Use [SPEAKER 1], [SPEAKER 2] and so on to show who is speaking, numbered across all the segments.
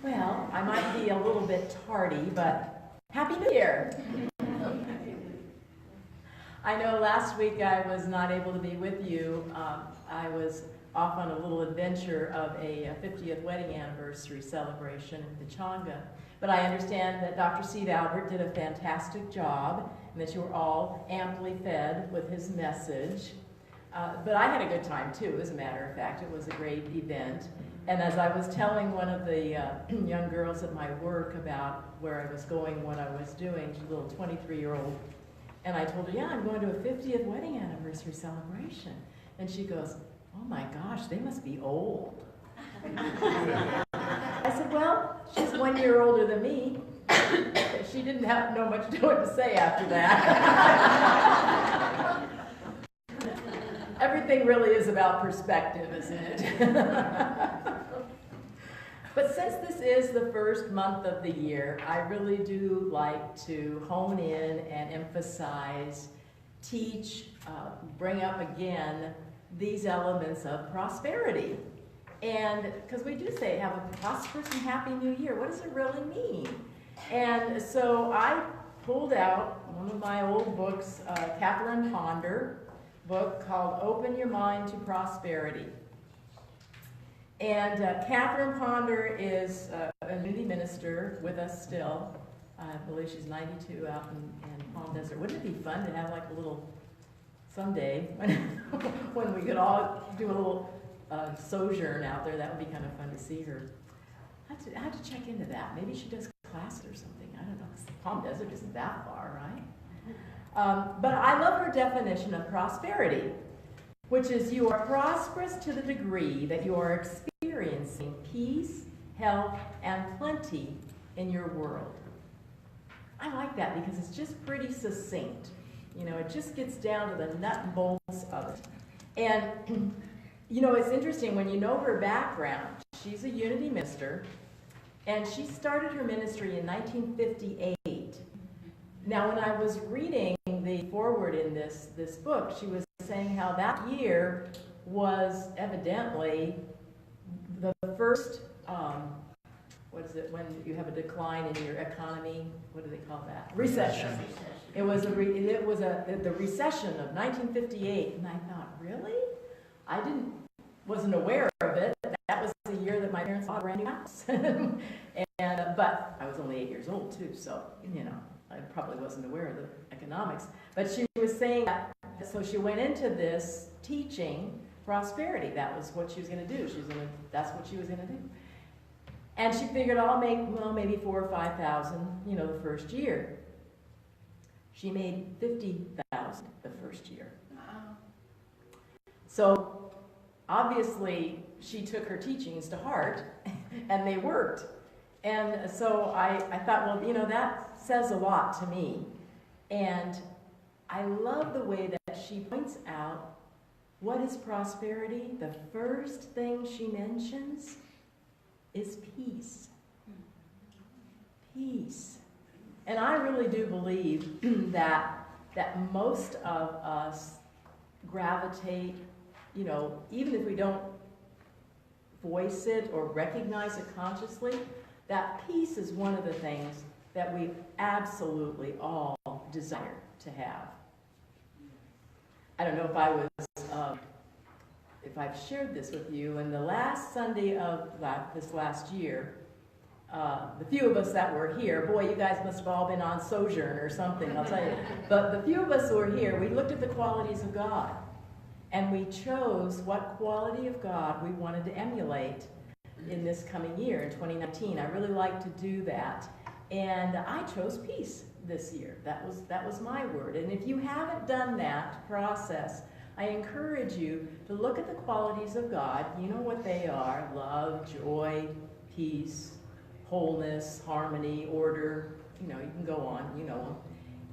[SPEAKER 1] Well, I might be a little bit tardy, but Happy New Year! I know last week I was not able to be with you. I was off on a little adventure of a 50th wedding anniversary celebration in Pechanga. But I understand that Dr. Steve Albert did a fantastic job and that you were all amply fed with his message. But I had a good time too, as a matter of fact. It was a great event. And as I was telling one of the young girls at my work about where I was going, what I was doing, she's a little 23-year-old, and I told her, yeah, I'm going to a 50th wedding anniversary celebration. And she goes, oh my gosh, they must be old. I said, well, she's 1 year older than me. She didn't know much to say after that. Everything really is about perspective, isn't it? But since this is the first month of the year, I really do like to hone in and emphasize, teach, bring up again these elements of prosperity. And because we do say have a prosperous and happy new year, what does it really mean? And so I pulled out one of my old books, Catherine Ponder book called Open Your Mind to Prosperity. And Catherine Ponder is a community minister with us still. I believe she's 92 out in Palm Desert. Wouldn't it be fun to have like a little, someday, when we could all do a little sojourn out there? That would be kind of fun to see her. I have to check into that. Maybe she does classes or something. I don't know. Palm Desert isn't that far, right? But I love her definition of prosperity, which is you are prosperous to the degree that you are experiencing peace, health, and plenty in your world. I like that because it's just pretty succinct. You know, it just gets down to the nut and bolts of it. And, you know, it's interesting when you know her background. She's a Unity minister, and she started her ministry in 1958. Now, when I was reading the foreword in this book, she was saying how that year was evidently the first, what is it, when you have a decline in your economy? What do they call that? Recession. It was the recession of 1958, and I thought, really? I wasn't aware of it. That was the year that my parents bought a brand new house, but I was only 8 years old too, so you know. I probably wasn't aware of the economics, but she was saying that, so she went into this teaching prosperity. That was what she was going to do. That's what she was going to do. And she figured, I'll make, well, maybe 4,000 or 5,000, you know, the first year. She made 50,000 the first year. Wow. So obviously she took her teachings to heart, and they worked. And so I thought, well, you know, that says a lot to me. And I love the way that she points out what is prosperity. The first thing she mentions is peace. Peace. And I really do believe that most of us gravitate, you know, even if we don't voice it or recognize it consciously, that peace is one of the things that we absolutely all desire to have. I don't know if I've shared this with you. In the last Sunday of this last year, the few of us that were here, boy, you guys must have all been on sojourn or something, I'll tell you. But the few of us who were here, we looked at the qualities of God, and we chose what quality of God we wanted to emulate in this coming year, in 2019. I really like to do that. And I chose peace this year. That was my word. And if you haven't done that process, I encourage you to look at the qualities of God. You know what they are: love, joy, peace, wholeness, harmony, order. You know, you can go on, you know them.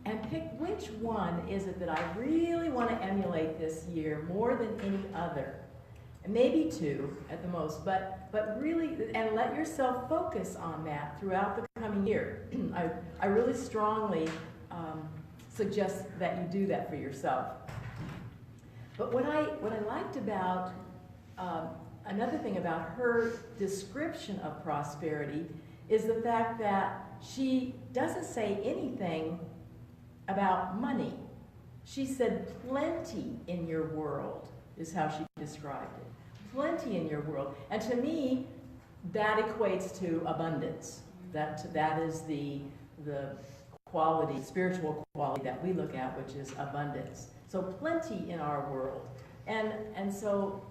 [SPEAKER 1] And pick which one is it that I really want to emulate this year more than any other. And maybe two at the most, but really, and let yourself focus on that throughout the coming year. I really strongly suggest that you do that for yourself. But what I liked about another thing about her description of prosperity is the fact that she doesn't say anything about money. She said plenty in your world is how she described it. Plenty in your world. And to me, that equates to abundance. That is the quality, spiritual quality that we look at, which is abundance. So plenty in our world. And so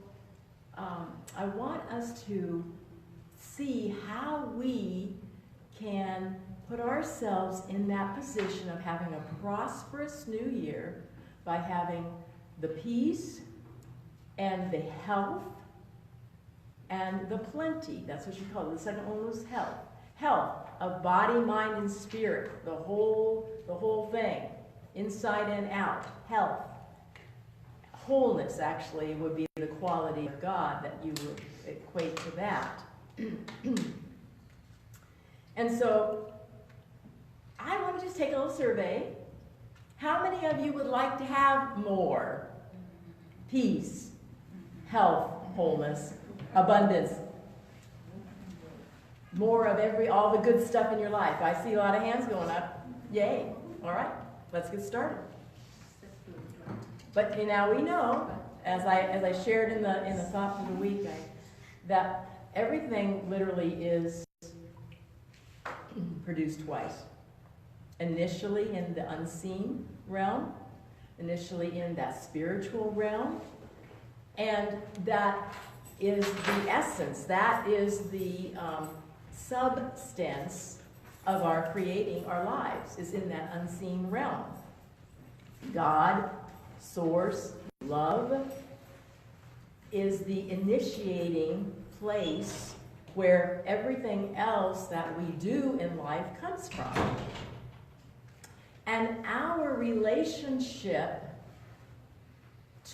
[SPEAKER 1] I want us to see how we can put ourselves in that position of having a prosperous new year by having the peace and the health and the plenty. That's what she called it. The second one was health. Health of body, mind, and spirit. The whole thing. Inside and out. Health. Wholeness, actually, would be the quality of God that you would equate to that. And so, I want to just take a little survey. How many of you would like to have more? Peace, health, wholeness, abundance. More of all the good stuff in your life. I see a lot of hands going up. Yay. All right, let's get started. But now we know, as I shared in the thought for the week, that everything literally is produced twice. Initially in the unseen realm, initially in that spiritual realm, and that is the essence, that is the substance of our creating our lives, is in that unseen realm. God, source, love, is the initiating place where everything else that we do in life comes from. And our relationship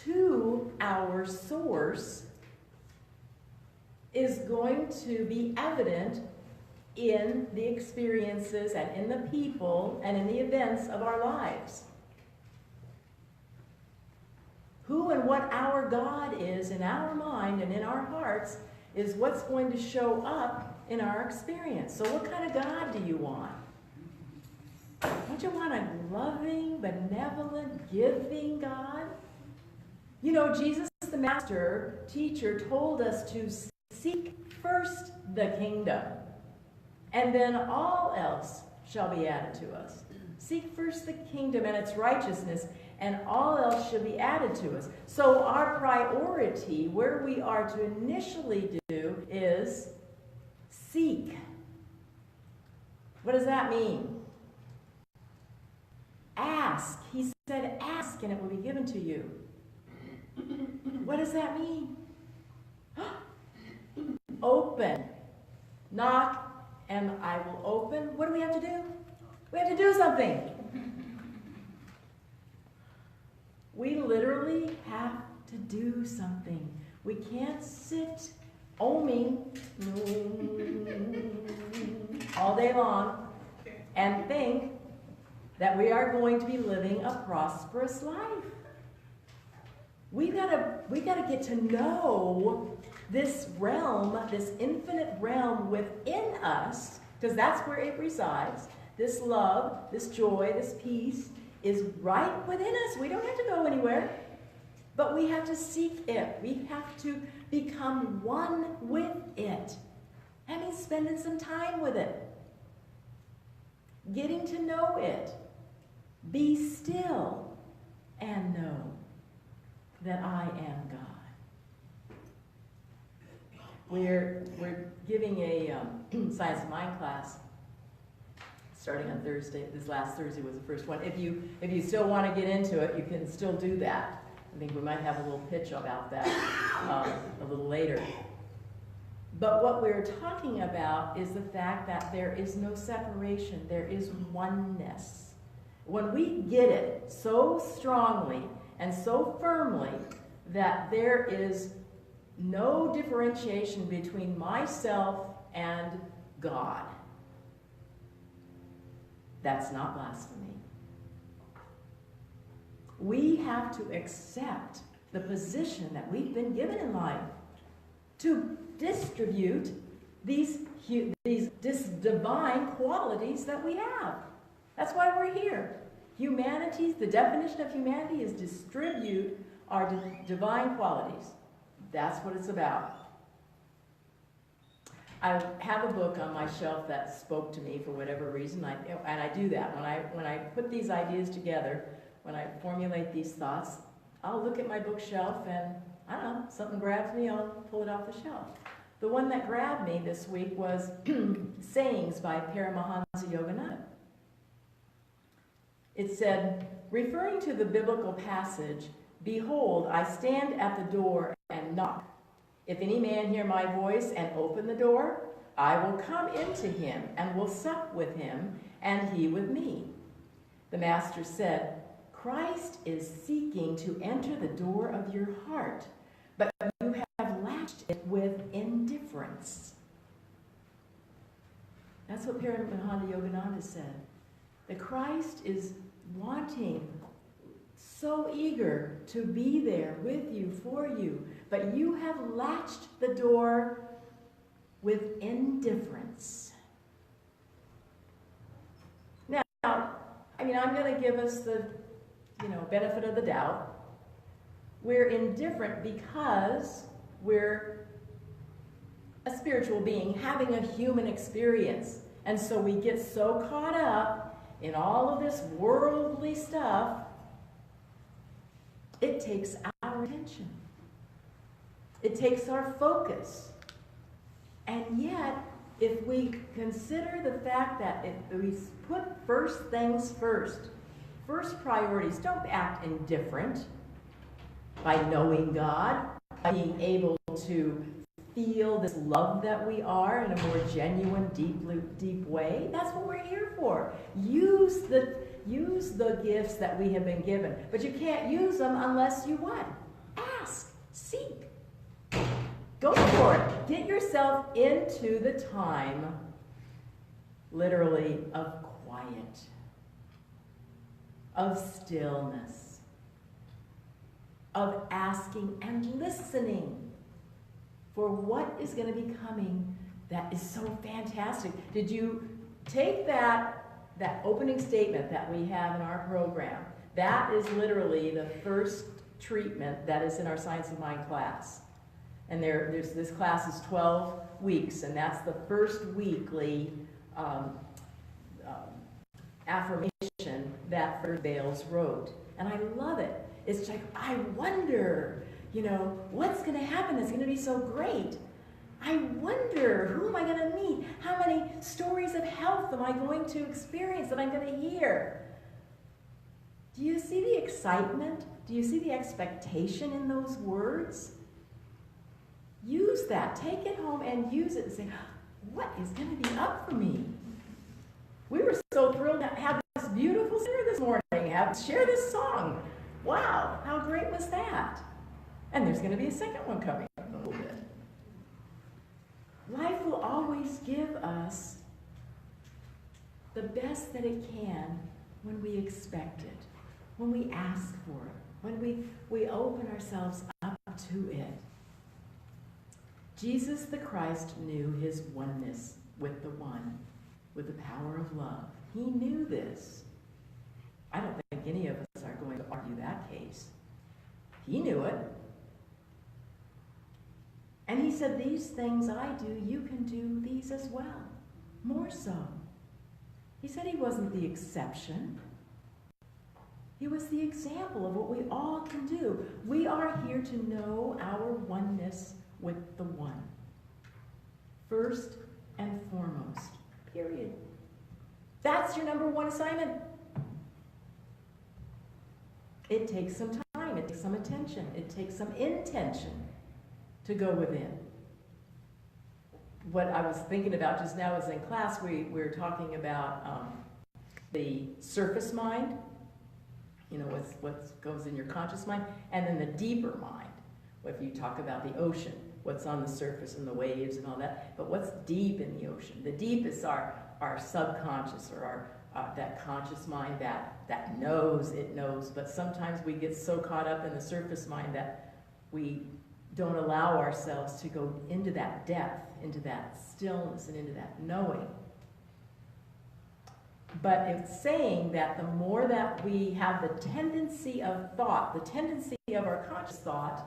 [SPEAKER 1] to our source is going to be evident in the experiences and in the people and in the events of our lives. Who and what our God is in our mind and in our hearts is what's going to show up in our experience. So what kind of God do you want? Don't you want a loving, benevolent, giving God? You know, Jesus, the master teacher, told us to seek first the kingdom, and then all else shall be added to us. Seek first the kingdom and its righteousness, and all else should be added to us. So our priority, where we are to initially do, is seek. What does that mean? Ask. He said, ask and it will be given to you. What does that mean? Open. Knock and I will open. What do we have to do? We have to do something. We literally have to do something. We can't sit oming all day long and think that we are going to be living a prosperous life. We gotta get to know this realm, this infinite realm within us, because that's where it resides. This love, this joy, this peace is right within us. We don't have to go anywhere, but we have to seek it. We have to become one with it. That means spending some time with it, getting to know it. Be still and know that I am God. We're giving a Science of Mind class starting on Thursday. This last Thursday was the first one. If you still want to get into it, you can still do that. I think we might have a little pitch about that a little later. But what we're talking about is the fact that there is no separation. There is oneness. When we get it so strongly and so firmly that there is no differentiation between myself and God, that's not blasphemy. We have to accept the position that we've been given in life. to distribute these divine qualities that we have. That's why we're here. The definition of humanity is distribute our divine qualities. That's what it's about. I have a book on my shelf that spoke to me for whatever reason, and I do that. When I put these ideas together, when I formulate these thoughts, I'll look at my bookshelf and, I don't know, something grabs me, I'll pull it off the shelf. The one that grabbed me this week was Sayings by Paramahansa Yogananda. It said, referring to the biblical passage, "Behold, I stand at the door and knock. If any man hear my voice and open the door, I will come into him and will sup with him, and he with me." The Master said, Christ is seeking to enter the door of your heart, but you have latched it with indifference. That's what Paramahansa Yogananda said. That Christ is wanting, so eager to be there with you, for you, but you have latched the door with indifference. Now, I'm going to give us the, benefit of the doubt. We're indifferent because we're a spiritual being having a human experience. And so we get so caught up in all of this worldly stuff, it takes our attention. It takes our focus. And yet, if we consider the fact that if we put first things first priorities, don't act indifferent by knowing God, by being able to feel this love that we are in a more genuine, deep way. That's what we're here for. Use the gifts that we have been given. But you can't use them unless you what? Ask. Seek. Go for it. Get yourself into the time, literally, of quiet, of stillness, of asking and listening for what is going to be coming that is so fantastic. Did you take that opening statement that we have in our program? That is literally the first treatment that is in our Science of Mind class. And this class is 12 weeks, and that's the first weekly affirmation that Fred Bales wrote. And I love it. It's like, I wonder, what's going to happen that's going to be so great? I wonder, who am I going to meet? How many stories of health am I going to experience that I'm going to hear? Do you see the excitement? Do you see the expectation in those words? Use that. Take it home and use it and say, what is going to be up for me? We were so thrilled to have this beautiful singer this morning, share this song. Wow, how great was that? And there's going to be a second one coming up in a little bit. Life will always give us the best that it can when we expect it, when we ask for it, when we open ourselves up to it. Jesus the Christ knew his oneness with the one, with the power of love. He knew this. I don't think any of us are going to argue that case. He knew it. And he said, these things I do, you can do these as well. More so. He said he wasn't the exception. He was the example of what we all can do. We are here to know our oneness with the one. First and foremost. Period. That's your number one assignment. It takes some time. It takes some attention. It takes some intention to go within. What I was thinking about just now is in class, we were talking about the surface mind, what goes in your conscious mind, and then the deeper mind. If you talk about the ocean, what's on the surface and the waves and all that, but what's deep in the ocean? The deep is our subconscious, or our that conscious mind that knows, but sometimes we get so caught up in the surface mind that we don't allow ourselves to go into that depth, into that stillness, and into that knowing. But it's saying that the more that we have the tendency of thought, the tendency of our conscious thought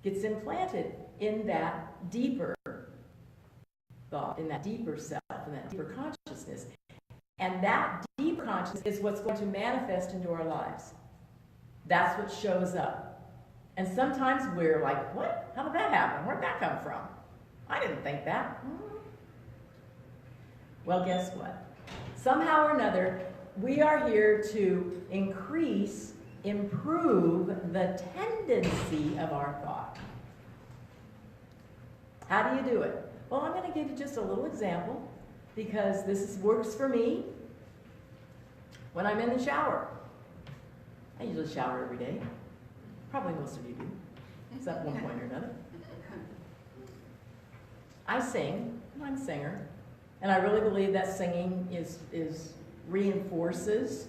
[SPEAKER 1] gets implanted in that deeper thought, in that deeper self, in that deeper consciousness. And that deeper consciousness is what's going to manifest into our lives. That's what shows up. And sometimes we're like, what? How did that happen? Where'd that come from? I didn't think that. Well, guess what? Somehow or another, we are here to increase, improve the tendency of our thought. How do you do it? Well, I'm going to give you just a little example because works for me when I'm in the shower. I usually shower every day. Probably most of you do, at one point or another. I sing. I'm a singer. And I really believe that singing reinforces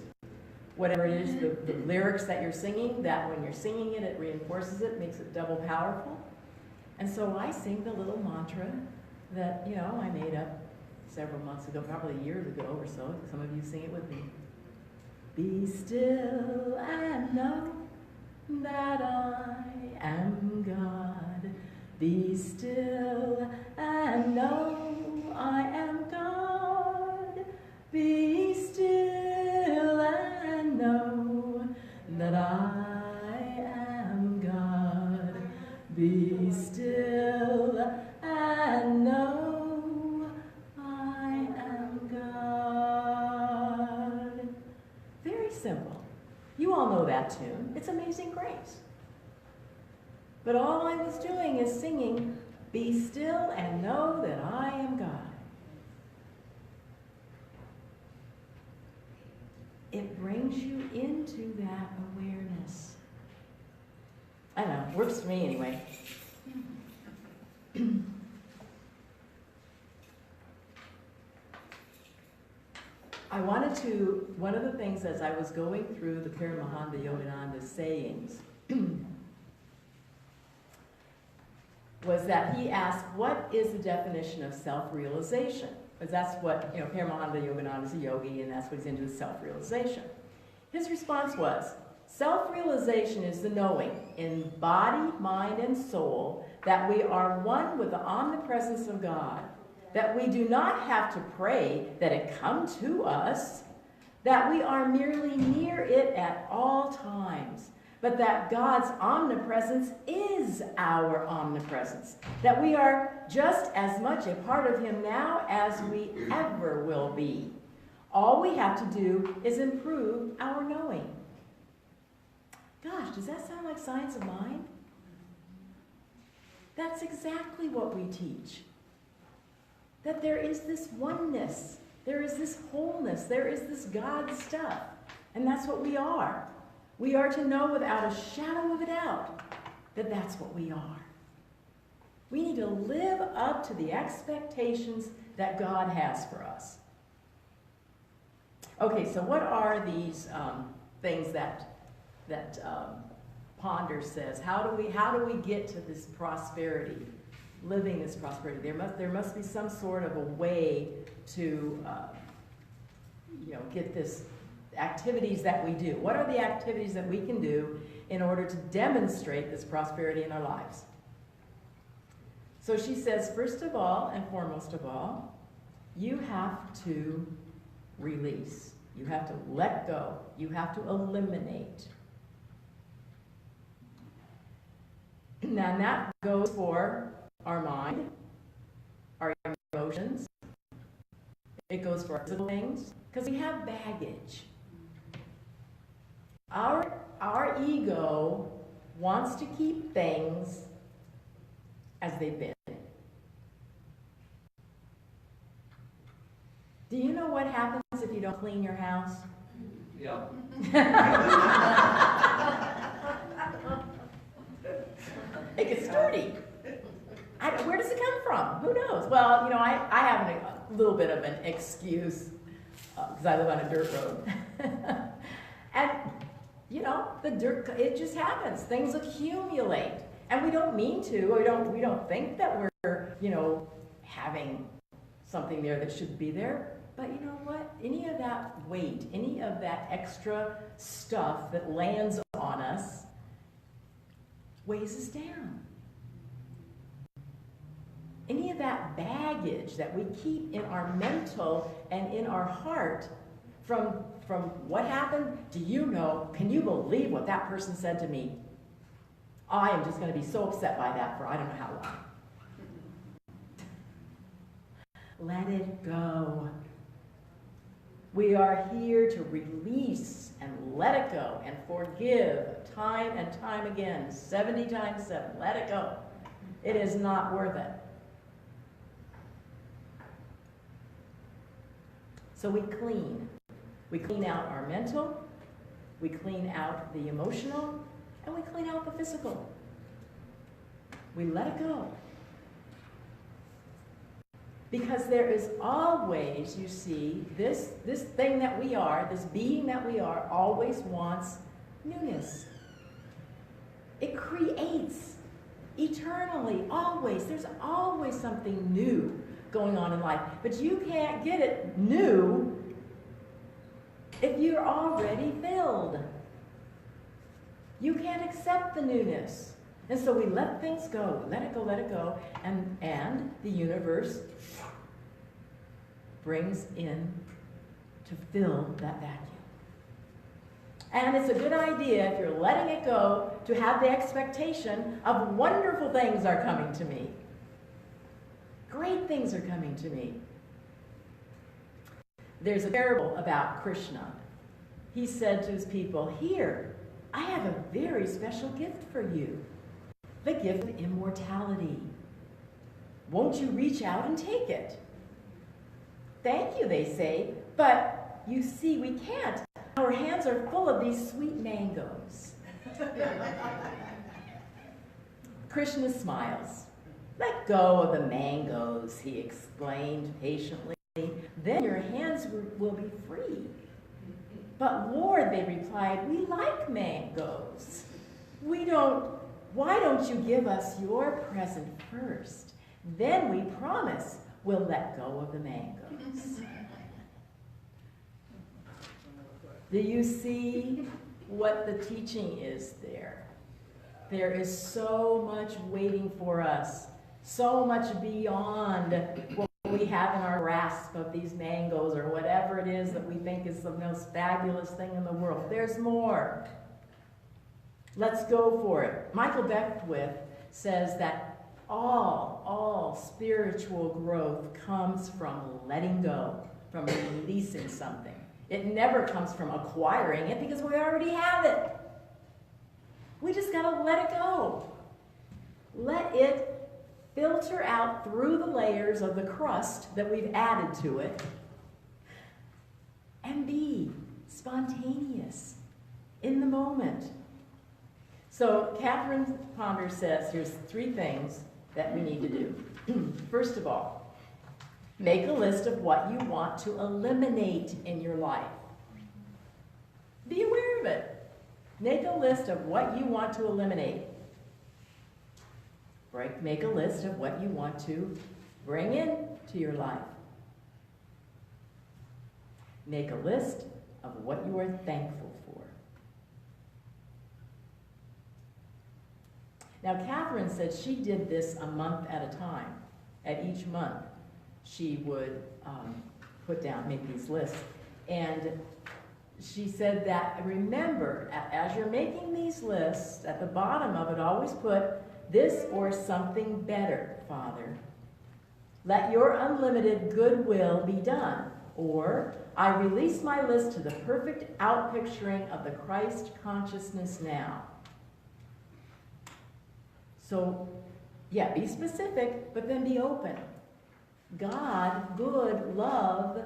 [SPEAKER 1] whatever it is, the lyrics that you're singing, that when you're singing it, it reinforces it, makes it double powerful. And so I sing the little mantra that, I made up several months ago, probably years ago or so. Some of you sing it with me. Be still and know that I am God. Be still and know I am God. Be still and know that I am God. Be still and know I am God. Very simple. You all know that tune. It's Amazing Grace. But all I was doing is singing, be still and know that I am God. It brings you into that awareness. I don't know, it works for me anyway. One of the things as I was going through the Paramahansa Yogananda sayings, was that he asked, what is the definition of self-realization? Because that's what, Paramahansa Yogananda is a yogi, and that's what he's into, is self-realization. His response was, self-realization is the knowing in body, mind, and soul that we are one with the omnipresence of God, that we do not have to pray that it come to us, that we are merely near it at all times, but that God's omnipresence is our omnipresence, that we are just as much a part of Him now as we ever will be. All we have to do is improve our knowing. Gosh, does that sound like science of mind? That's exactly what we teach. That there is this oneness, there is this wholeness, there is this God stuff, and that's what we are. We are to know without a shadow of a doubt that that's what we are. We need to live up to the expectations that God has for us. Okay, so what are these things that Ponder says? How do we get to this prosperity, living this prosperity? There must be some sort of a way to get this. Activities that we do. What are the activities that we can do in order to demonstrate this prosperity in our lives? So she says, first of all and foremost of all, you have to release. You have to let go. You have to eliminate. Now that goes for our mind, our emotions. It goes for our physical things, because we have baggage. Our ego wants to keep things as they've been. Do you know what happens if you don't clean your house?
[SPEAKER 2] Yeah.
[SPEAKER 1] It gets dirty. Where does it come from? Who knows? Well, I have a little bit of an excuse because I live on a dirt road. And, the dirt, it just happens. Things accumulate. And we don't mean to, or we don't think that we're, having something there that should be there. But you know what? Any of that weight, any of that extra stuff that lands on us weighs us down. Any of that baggage that we keep in our mental and in our heart from what happened, can you believe what that person said to me? I am just going to be so upset by that for I don't know how long. Let it go. We are here to release and let it go and forgive time and time again, 70 times 7. Let it go. It is not worth it. So we clean. We clean out our mental, we clean out the emotional, and we clean out the physical. We let it go. Because there is always, you see, this thing that we are, this being that we are, always wants newness. It creates eternally, always. There's always something new going on in life. But you can't get it new if you're already filled. You can't accept the newness. And so we let things go, let it go, and the universe brings in to fill that vacuum. And it's a good idea, if you're letting it go, to have the expectation of wonderful things are coming to me. Great things are coming to me. There's a parable about Krishna. He said to his people, "Here, I have a very special gift for you. The gift of immortality. Won't you reach out and take it?" "Thank you," they say, "but you see, we can't. Our hands are full of these sweet mangoes." Krishna smiles. "Let go of the mangoes," he explained patiently. "Then your hands will be free." "But Lord," they replied, "we like mangoes. Why don't you give us your present first? Then we promise we'll let go of the mangoes." Do you see what the teaching is there? There is so much waiting for us, so much beyond what we have in our grasp of these mangoes or whatever it is that we think is the most fabulous thing in the world. There's more. Let's go for it. Michael Beckwith says that all spiritual growth comes from letting go, from releasing something. It never comes from acquiring it because we already have it. We just got to let it go. Let it filter out through the layers of the crust that we've added to it and be spontaneous in the moment. So Catherine Ponder says here's 3 things that we need to do. First of all, make a list of what you want to eliminate in your life. Be aware of it. Make a list of what you want to eliminate. Make a list of what you want to bring in to your life. Make a list of what you are thankful for. Now, Catherine said she did this a month at a time. At each month, she would make these lists. And she said that, remember, as you're making these lists, at the bottom of it, always put, "This or something better, Father. Let your unlimited goodwill be done." Or, "I release my list to the perfect outpicturing of the Christ consciousness now." So, yeah, be specific, but then be open. God, good, love,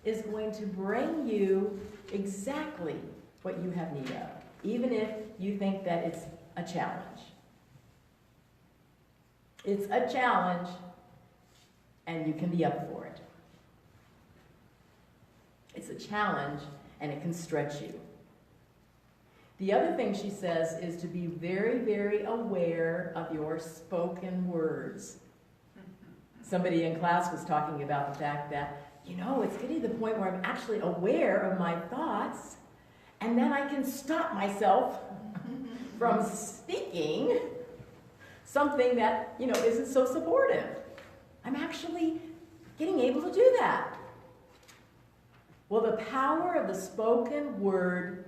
[SPEAKER 1] is going to bring you exactly what you have need of, even if you think that it's a challenge. It's a challenge, and you can be up for it. It's a challenge, and it can stretch you. The other thing she says is to be very, very aware of your spoken words. Somebody in class was talking about the fact that, it's getting to the point where I'm actually aware of my thoughts, and then I can stop myself from speaking something that, isn't so supportive. I'm actually getting able to do that. Well, the power of the spoken word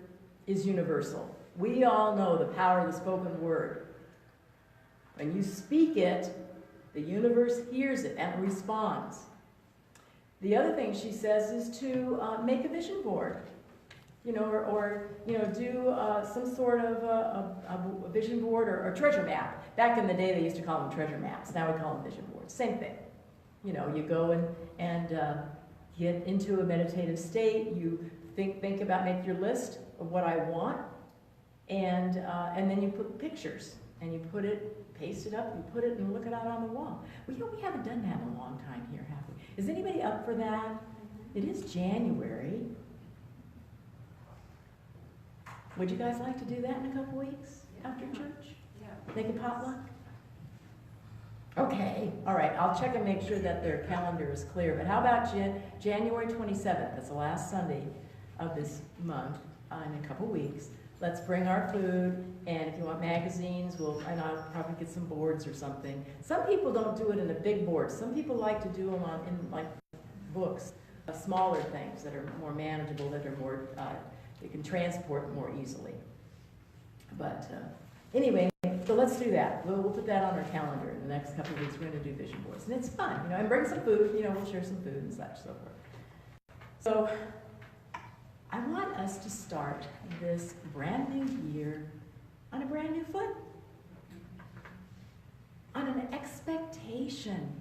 [SPEAKER 1] is universal. We all know the power of the spoken word. When you speak it, the universe hears it and responds. The other thing she says is to make a vision board, or do some sort of a vision board or treasure map. Back in the day, they used to call them treasure maps. Now we call them vision boards. Same thing. You go and get into a meditative state. You think about, make your list of what I want, and then you put pictures, and you paste it up, you put it and look it out on the wall. We haven't done that in a long time here, have we? Is anybody up for that? It is January. Would you guys like to do that in a couple weeks after church?
[SPEAKER 2] Yeah.
[SPEAKER 1] Make a potluck? Okay, all right, I'll check and make sure that their calendar is clear. But how about January 27th? That's the last Sunday of this month, in a couple weeks. Let's bring our food, and if you want magazines, and I'll probably get some boards or something. Some people don't do it in a big board. Some people like to do them in like books, smaller things that are more manageable, that are more, you can transport more easily. But anyway, so let's do that. We'll put that on our calendar in the next couple of weeks. We're going to do vision boards, and it's fun, and bring some food. We'll share some food and such, so forth. So I want us to start this brand new year on a brand new foot, on an expectation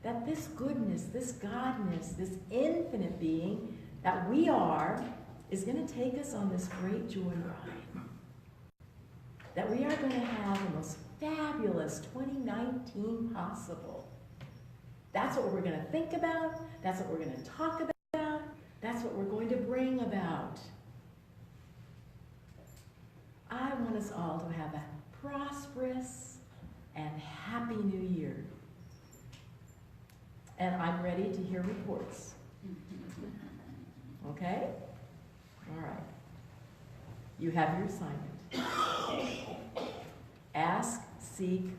[SPEAKER 1] that this goodness, this godness, this infinite being that we are is going to take us on this great joy ride. That we are going to have the most fabulous 2019 possible. That's what we're going to think about. That's what we're going to talk about. That's what we're going to bring about. I want us all to have a prosperous and happy new year. And I'm ready to hear reports. Okay? All right. You have your assignment. Ask, seek,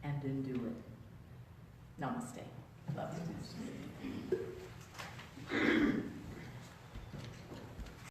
[SPEAKER 1] and then do it. Namaste.